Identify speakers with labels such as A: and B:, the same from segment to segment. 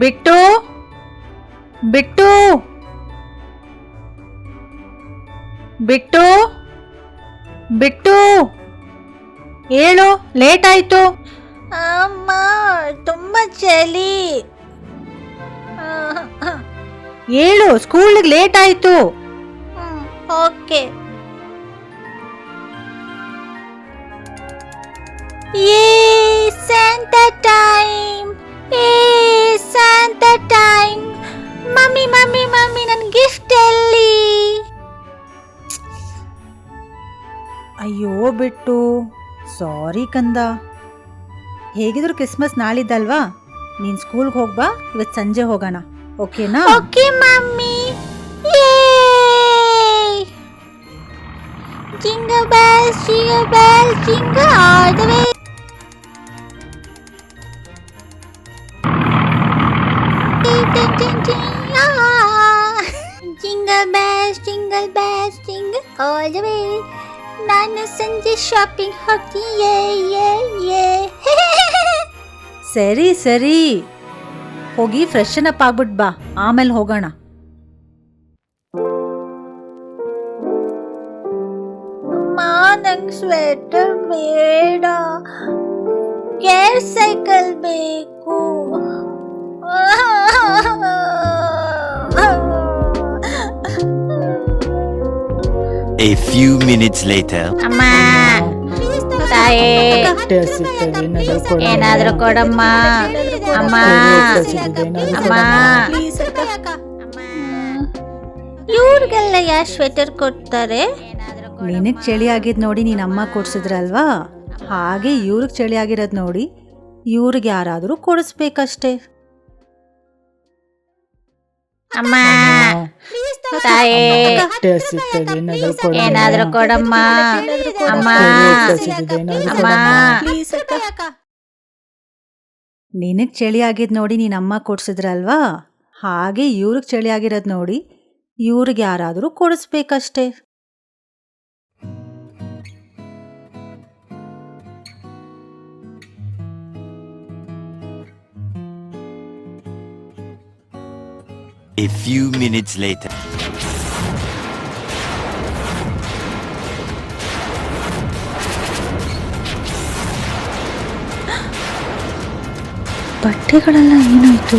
A: ಬಿಟ್ಟು ಬಿಟ್ಟು ಬಿಟ್ಟು ಬಿಟ್ಟು ಹೇಳು, ಲೇಟ್ ಆಯ್ತು.
B: ಅಮ್ಮ ತುಂಬ ಚಳಿ.
A: ಹೇಳು, ಸ್ಕೂಲಿಗೆ ಲೇಟ್ ಆಯ್ತು.
B: Okay. Santa time. Santa time. Mummy mummy mummy ನನ್ನ ಗಿಫ್ಟ್ ಎಲ್ಲಿ?
A: ಅಯ್ಯೋ ಬಿಟ್ಟು, ಸಾರಿ ಕಂದ. ಹೇಗಿದ್ರು ಕ್ರಿಸ್ಮಸ್ ನಾಳಿದ್ದಲ್ವಾ, ನೀನು ಸ್ಕೂಲ್ಗೆ ಹೋಗ್ಬಾ. ಇವತ್ತು ಸಂಜೆ ಹೋಗೋಣ, ಓಕೆನಾ?
B: Okay mummy. Jingle bells, jingle all the way. Jingle bells, jingle all the way. ನಾನು ಸಂಜೆ ಶಾಪಿಂಗ್ ಹೋಗ್ತೀನಿ.
A: ಸರಿ ಸರಿ, ಹೋಗಿ ಫ್ರೆಶನ್ ಅಪ್ ಆಗ್ಬಿಟ್ಟು ಬಾ, ಆಮೇಲೆ ಹೋಗೋಣ.
B: ನಂಗೆ ಸ್ವೆಟರ್ ಬೇಡ, ಗೇರ್ ಸೈಕಲ್ ಬೇಕು.
C: A few minutes later.
B: ಅಮ್ಮ, ತಾಯಿ, ಏನಾದ್ರೂ ಕೊಡಮ್ಮ. ಅಮ್ಮ ಅಮ್ಮ, ಇವ್ರಿಗೆಲ್ಲ ಯಾರು ಸ್ವೆಟರ್ ಕೊಡ್ತಾರೆ?
A: ನಿನಗೆ ಚಳಿ ಆಗಿದ್ ನೋಡಿ ನೀನು ಅಮ್ಮ ಕೊಡ್ಸಿದ್ರಲ್ವಾ, ಹಾಗೆ ಇವ್ರಿಗೆ ಚಳಿ ಆಗಿರೋದು ನೋಡಿ ಇವ್ರಿಗೆ ಯಾರಾದರೂ ಕೊಡಿಸ್ಬೇಕಷ್ಟೇ.
B: ಅಮ್ಮ, ತಾಯಿ, ಏನಾದ್ರೂ ಕೊಡಮ್ಮ. ಅಮ್ಮ ಅಮ್ಮ,
A: ನಿನಗೆ ಚಳಿ ಆಗಿದ್ ನೋಡಿ ನೀನು ಅಮ್ಮ ಕೊಡ್ಸಿದ್ರಲ್ವಾ, ಹಾಗೆ ಇವ್ರಿಗೆ ಚಳಿ ಆಗಿರೋದು ನೋಡಿ ಇವ್ರಿಗೆ ಯಾರಾದರೂ ಕೊಡಿಸ್ಬೇಕಷ್ಟೇ.
C: A few minutes later.
A: ಬಟ್ಟೆಗಳೆಲ್ಲ ಏನಾಯ್ತು?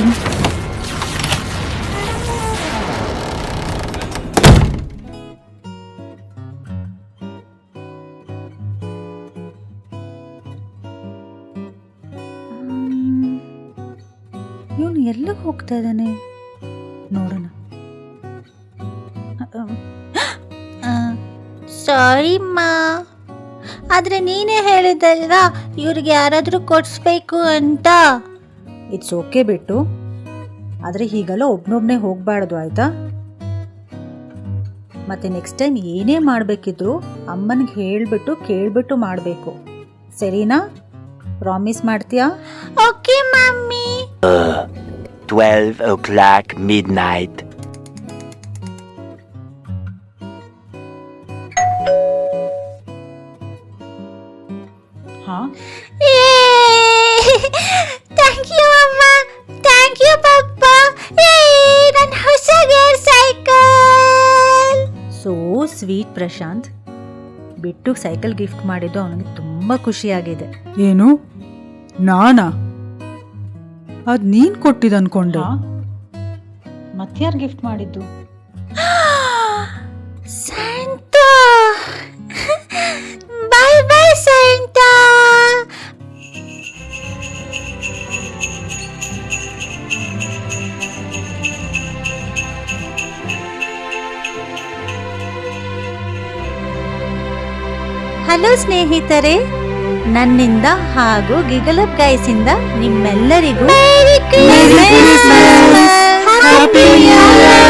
A: ಇವನು ಎಲ್ಲ ಹೋಗ್ತಾ ಇದ್ದಾನೆ, ನೋಡೋಣ.
B: ಸಾರಿ ಅಮ್ಮ, ಆದ್ರೆ ನೀನೇ ಹೇಳಿದಲ್ವಾ ಇವ್ರಿಗೆ ಯಾರಾದ್ರೂ ಕೊಡ್ಸ್ಬೇಕು ಅಂತ.
A: ಇಟ್ಸ್ ಓಕೆ ಬಿಟ್ಟು, ಆದರೆ ಹೀಗೆಲ್ಲ ಒಬ್ನೊಬ್ನೇ ಹೋಗಬಾರ್ದು, ಆಯ್ತಾ? ಮತ್ತೆ ನೆಕ್ಸ್ಟ್ ಟೈಮ್ ಏನೇ ಮಾಡಬೇಕಿದ್ರು ಅಮ್ಮನಿಗೆ ಹೇಳಿಬಿಟ್ಟು ಕೇಳಿಬಿಟ್ಟು ಮಾಡಬೇಕು, ಸರಿನಾ? ಪ್ರಾಮಿಸ್ ಮಾಡ್ತೀಯಾ?
B: Okay mummy.
C: 12 o'clock midnight.
B: Thank you ಅಮ್ಮ, ಥ್ಯಾಂಕ್ ಯು ಪಪ್ಪ. ನನ್ನ ಹೊಸ gear cycle.
A: So sweet Prashanth. ಬಿಟ್ಟು ಸೈಕಲ್ ಗಿಫ್ಟ್ ಮಾಡಿದ್ದು ಅವನಿಗೆ ತುಂಬ ಖುಷಿಯಾಗಿದೆ.
D: ಏನು, ನಾನಾ? ಅದು ನೀನು ಕೊಟ್ಟಿದ್ದು ಅನ್ಕೊಂಡೆ.
A: ಮತ್ಯಾರು ಗಿಫ್ಟ್ ಮಾಡಿದ್ದು?
B: Santa. Bye bye Santa.
A: Hello ಸ್ನೇಹಿತರೆ, ನನ್ನಿಂದ ಹಾಗೂ ಗಿಗಲ್ ಅಪ್ ಗೈಸ್ ಇಂದ ನಿಮ್ಮೆಲ್ಲರಿಗೂ
D: Happy New Year!